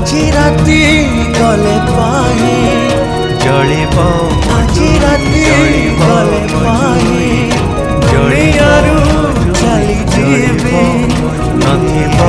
আজি রাতি গলে পাহি জলিব আজি রাতি গলে পাহি দুনিয়ারু চালি যাবি নথিব